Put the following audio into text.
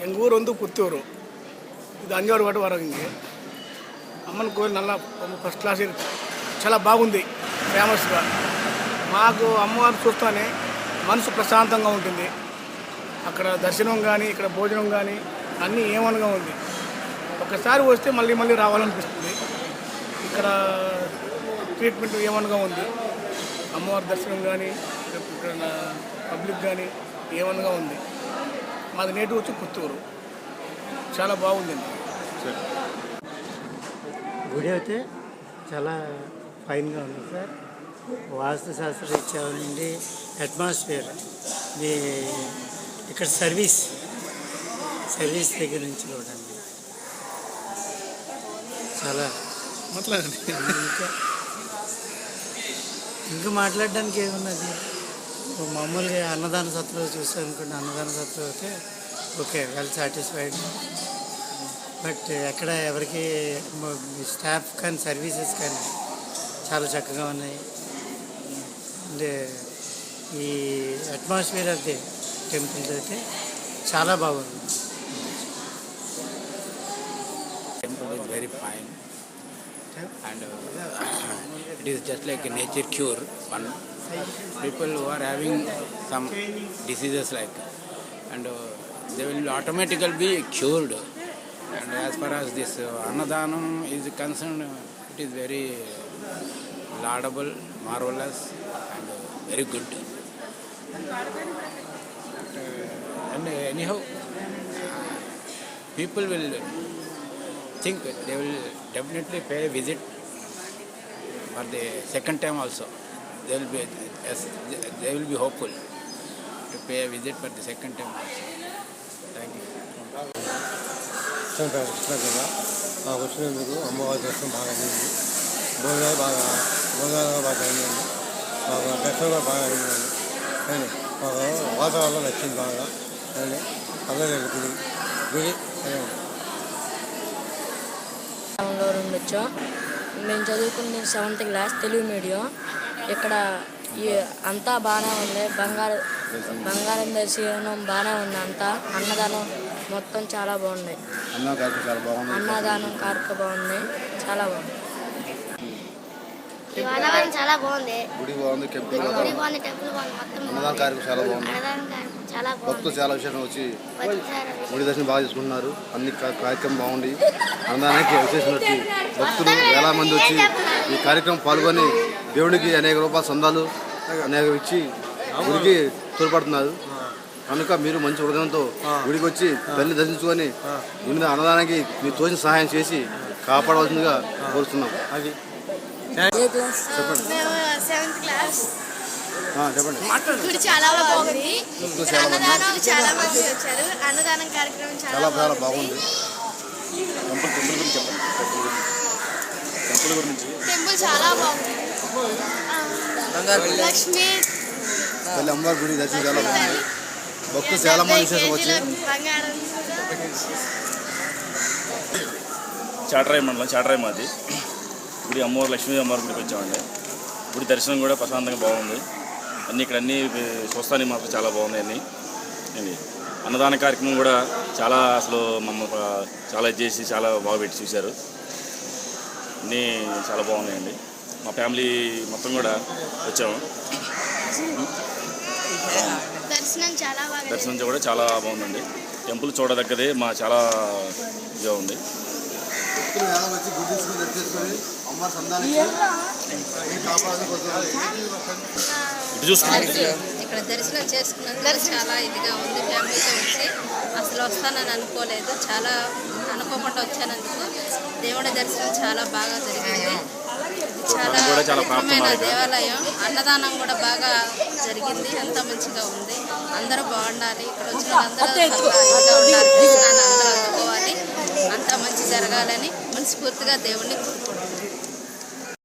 எங்கள் ஊர் வந்து புத்தூர். ఇది అంజాడు వాటి వరకు ఇంకే అమ్మని కోరి నల్ల ఫస్ట్ క్లాస్ చాలా బాగుంది, ఫేమస్గా. మాకు అమ్మవారు చూస్తానే మనసు ప్రశాంతంగా ఉంటుంది. అక్కడ దర్శనం కానీ ఇక్కడ భోజనం కానీ అన్నీ ఏమనగా ఉంది. ఒకసారి వస్తే మళ్ళీ మళ్ళీ రావాలనిపిస్తుంది. ఇక్కడ ట్రీట్మెంట్ ఏమనగా ఉంది. అమ్మవారి దర్శనం కానీ ఇక్కడ పబ్లిక్ కానీ ఏమనగా ఉంది. మాది నేటివ్ వచ్చి పుత్తూరు. చాలా బాగుందండి. గుడి అయితే చాలా ఫైన్గా ఉంది సార్. వాస్తు శాస్త్రరీత్యా నుండి అట్మాస్ఫియర్, మీ ఇక్కడ సర్వీస్ దగ్గర నుంచి కూడా అండి చాలా ఇంకా మాట్లాడడానికి ఏమున్నది. మామూలుగా అన్నదాన సత్రం చూస్తాను అనుకోండి, అన్నదాన సత్రం అయితే ఓకే, వెల్ సాటిస్ఫైడ్. బట్ ఎక్కడ ఎవరికి స్టాఫ్ కానీ సర్వీసెస్ కానీ చాలా చక్కగా ఉన్నాయి. అండ్ ఈ అట్మాస్ఫియర్ ఆఫ్ ది టెంపుల్స్ అయితే చాలా బాగుంది. Temple is very fine, and it is just like a nature cure. One people who are having some diseases like, and they will automatically be cured. And as far as this Annadanam is concerned, it is very laudable, marvelous, and very good. And anyhow, people will think they will definitely pay a visit for the second time also. They will be, yes, they will be hopeful to pay a visit for the second time also. Thank you. Krishna జిల్లా మాకు వచ్చినందుకు అమ్మవారి దర్శనం బాగా అయింది. భోజనాలు బాగా అయిందండి. మాకు దర్శనం కూడా బాగా అయిందండి. కానీ మాకు వాతావరణం నచ్చింది బాగా. అండి అందరూ గుడి ఉండొచ్చు. మేము చదువుకునే 7th క్లాస్ తెలుగు మీడియం. ఇక్కడ అంతా బాగానే ఉంది. బంగారం దర్శనం బాగానే ఉంది. అంతా అన్నదానం మొత్తం చాలా బాగున్నాయి. అన్నదానం కార్యక్రమం బాగుంది, చాలా బాగుంది. వాతావరణం చాలా బాగుంది. గుడి బాగుంది, టెంపుల్ బాగుంది, అన్నదాన కార్యక్రమం చాలా బాగుంది. భక్తులు చాలా విషయం వచ్చి గుడి దర్శనం బాగా చేసుకుంటున్నారు. అన్ని కార్యక్రమం బాగుంది. అన్నదానానికి విశేషం వచ్చి భక్తులు వేల మంది వచ్చి ఈ కార్యక్రమం పాల్గొని దేవుడికి అనేక రూపాయల సందాలు అనేక ఇచ్చి గుడికి తోడ్పడుతున్నారు. కనుక మీరు మంచి హృదయంతో గుడికి వచ్చి తల్లి దర్శించుకొని గుడి అన్నదానానికి మీరు తోచిన సహాయం చేసి కాపాడవలసిందిగా కోరుతున్నాం. అది చెప్పండి. చెప్పండి. గుడి చాలా బాగుంది. అన్నదానం చాలా మంది వచ్చారు. అన్నదానం కార్యక్రమం చాలా బాగుంది. టెంపుల్ చాలా బాగుంది. లక్ష్మీ తల్లి అమ్మవారి గుడి దర్శనం చాలా బాగుంది. భక్తులు చాలా మంది విశేషం వచ్చి చాటరాయి మండలం, చాటరాయి మాది. గుడి అమ్మవారు లక్ష్మీ అమ్మవారి గుడికి వచ్చామండి. గుడి దర్శనం కూడా ప్రశాంతంగా బాగుంది. ఇక్కడ అన్నీ చూస్తానికి మాత్రం చాలా బాగున్నాయి. అన్నీ అన్నదాన కార్యక్రమం కూడా చాలా అసలు చాలా చేసి చాలా బాగా పెట్టి చూశారు. అన్నీ చాలా బాగున్నాయండి. మా ఫ్యామిలీ మొత్తం కూడా వచ్చాము. దర్శనం కూడా చాలా బాగుందండి. టెంపుల్ చూడదగ్గదే, మా చాలా ఇదిగా ఉంది. ఇక్కడ దర్శనం చేసుకున్నందుకు చాలా ఇదిగా ఉంది. ఫ్యామిలీతో వచ్చి అసలు వస్తానని అనుకోలేదు. చాలా అనుకోకుండా వచ్చానందుకు దేవుడి దర్శనం చాలా బాగా జరిగింది. చాలా ముఖ్యమైన దేవాలయం. అన్నదానం కూడా బాగా జరిగింది. అంతా మంచిగా ఉంది. అందరూ బాగుండాలి. ఇక్కడ వచ్చిన అందరూ అందరూ అందుకోవాలి. అంతా మంచి జరగాలని మనస్ఫూర్తిగా దేవుణ్ణి కోరుకుంటున్నాను.